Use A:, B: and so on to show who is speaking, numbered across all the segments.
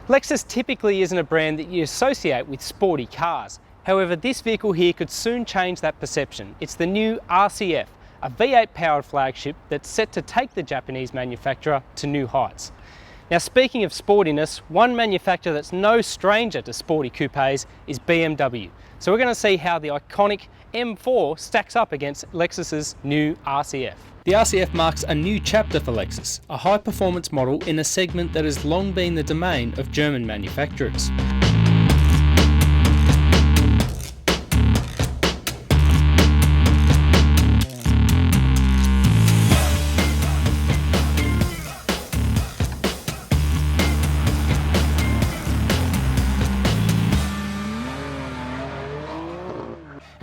A: Lexus typically isn't a brand that you associate with sporty cars. However, this vehicle here could soon change that perception. It's the new RCF, a V8 powered flagship that's set to take the Japanese manufacturer to new heights. Now, speaking of sportiness, one manufacturer that's no stranger to sporty coupes is BMW. So we're going to see how the iconic M4 stacks up against Lexus's new RCF. The RCF marks a new chapter for Lexus, a high-performance model in a segment that has long been the domain of German manufacturers.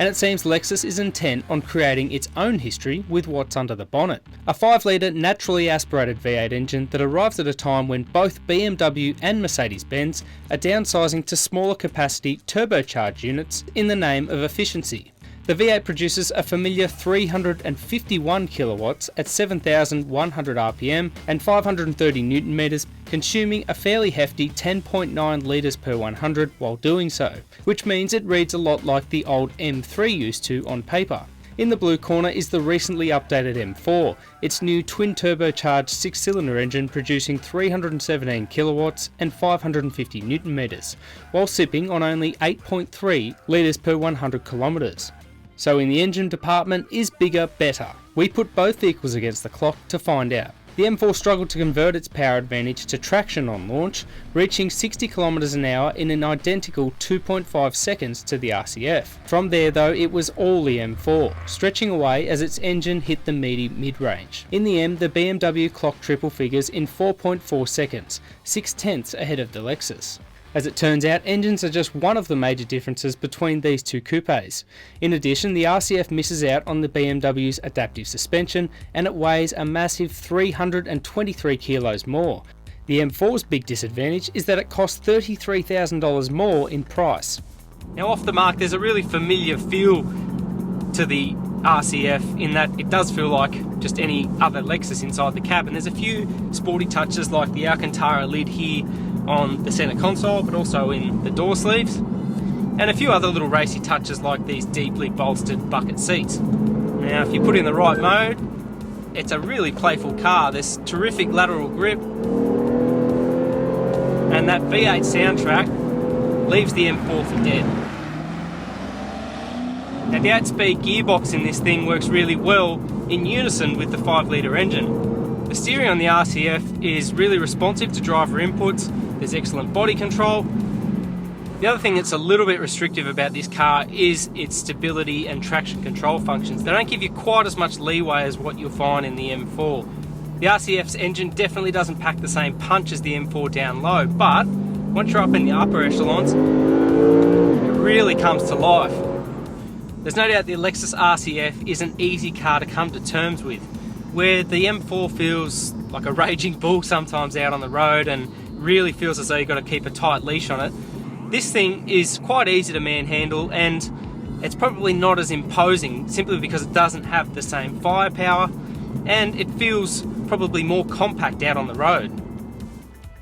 A: And it seems Lexus is intent on creating its own history with what's under the bonnet. A 5-litre naturally aspirated V8 engine that arrives at a time when both BMW and Mercedes-Benz are downsizing to smaller capacity turbocharged units in the name of efficiency. The V8 produces a familiar 351 kilowatts at 7,100 RPM and 530 Newton meters, consuming a fairly hefty 10.9 litres per 100 while doing so, which means it reads a lot like the old M3 used to on paper. In the blue corner is the recently updated M4, its new twin turbocharged 6-cylinder engine producing 317 kilowatts and 550 Newton meters, while sipping on only 8.3 litres per 100 kilometres. So in the engine department, is bigger better? We put both vehicles against the clock to find out. The M4 struggled to convert its power advantage to traction on launch, reaching 60 km an hour in an identical 2.5 seconds to the RCF. From there though, it was all the M4, stretching away as its engine hit the meaty mid-range. In the end, the BMW clocked triple figures in 4.4 seconds, 6/10 ahead of the Lexus. As it turns out, engines are just one of the major differences between these two coupes. In addition, the RCF misses out on the BMW's adaptive suspension, and it weighs a massive 323 kilos more. The M4's big disadvantage is that it costs $33,000 more in price. Now, off the mark, there's a really familiar feel to the RCF in that it does feel like just any other Lexus inside the cab, and there's a few sporty touches like the Alcantara lid here on the center console, but also in the door sleeves, and a few other little racy touches like these deeply bolstered bucket seats. Now, if you put in the right mode, it's a really playful car. There's terrific lateral grip, and that V8 soundtrack leaves the M4 for dead. Now, the 8-speed gearbox in this thing works really well in unison with the 5-litre engine. The steering on the RCF is really responsive to driver inputs. There's excellent body control. The other thing that's a little bit restrictive about this car is its stability and traction control functions. They don't give you quite as much leeway as what you'll find in the M4. The RCF's engine definitely doesn't pack the same punch as the M4 down low, but once you're up in the upper echelons, it really comes to life. There's no doubt the Lexus RCF is an easy car to come to terms with, where the M4 feels like a raging bull sometimes out on the road and really feels as though you've got to keep a tight leash on it. This thing is quite easy to manhandle, and it's probably not as imposing simply because it doesn't have the same firepower, and it feels probably more compact out on the road.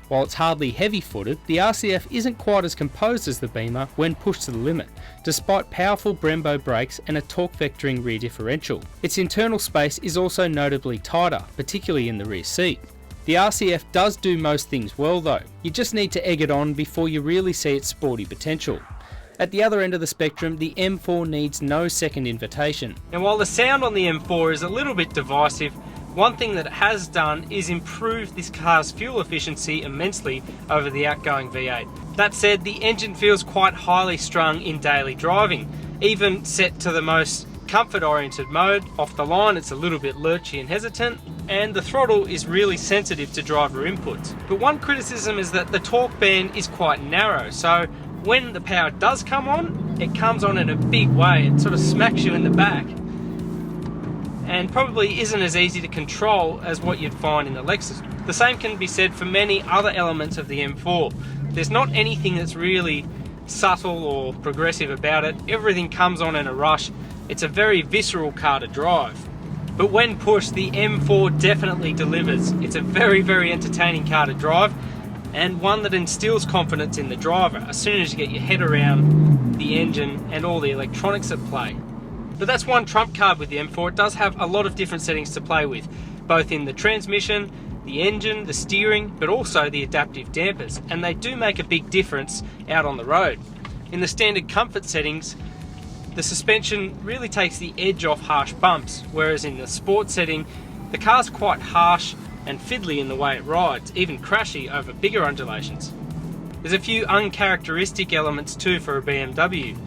A: While it's hardly heavy-footed, the RCF isn't quite as composed as the Beamer when pushed to the limit, despite powerful Brembo brakes and a torque vectoring rear differential. Its internal space is also notably tighter, particularly in the rear seat. The RCF does do most things well though. You just need to egg it on before you really see its sporty potential. At the other end of the spectrum, the M4 needs no second invitation. And while the sound on the M4 is a little bit divisive, one thing that it has done is improve this car's fuel efficiency immensely over the outgoing V8. That said, the engine feels quite highly strung in daily driving, even set to the most comfort-oriented mode. Off the line, it's a little bit lurchy and hesitant, and the throttle is really sensitive to driver inputs. But one criticism is that the torque band is quite narrow, so when the power does come on, it comes on in a big way. It sort of smacks you in the back, and probably isn't as easy to control as what you'd find in the Lexus. The same can be said for many other elements of the M4. There's not anything that's really subtle or progressive about it. Everything comes on in a rush. It's a very visceral car to drive. But when pushed, the M4 definitely delivers. It's a very entertaining car to drive, and one that instills confidence in the driver as soon as you get your head around the engine and all the electronics at play. But that's one trump card with the M4. It does have a lot of different settings to play with, both in the transmission, the engine, the steering, but also the adaptive dampers, and they do make a big difference out on the road. In the standard comfort settings, the suspension really takes the edge off harsh bumps, whereas in the sport setting, the car's quite harsh and fiddly in the way it rides, even crashy over bigger undulations. There's a few uncharacteristic elements too for a BMW.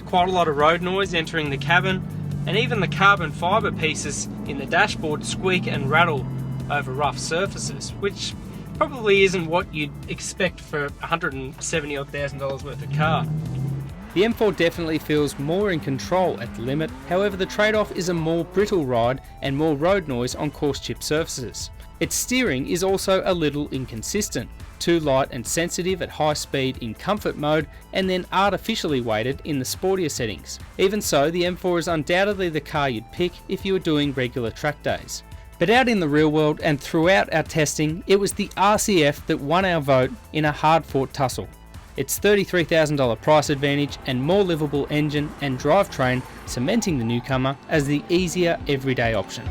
A: Quite a lot of road noise entering the cabin, and even the carbon fibre pieces in the dashboard squeak and rattle over rough surfaces, which probably isn't what you'd expect for $170,000 worth of car. The M4 definitely feels more in control at the limit, however the trade-off is a more brittle ride and more road noise on coarse-chipped surfaces. Its steering is also a little inconsistent, too light and sensitive at high speed in comfort mode and then artificially weighted in the sportier settings. Even so, the M4 is undoubtedly the car you'd pick if you were doing regular track days. But out in the real world and throughout our testing, it was the RCF that won our vote in a hard-fought tussle. Its $33,000 price advantage and more livable engine and drivetrain cementing the newcomer as the easier everyday option.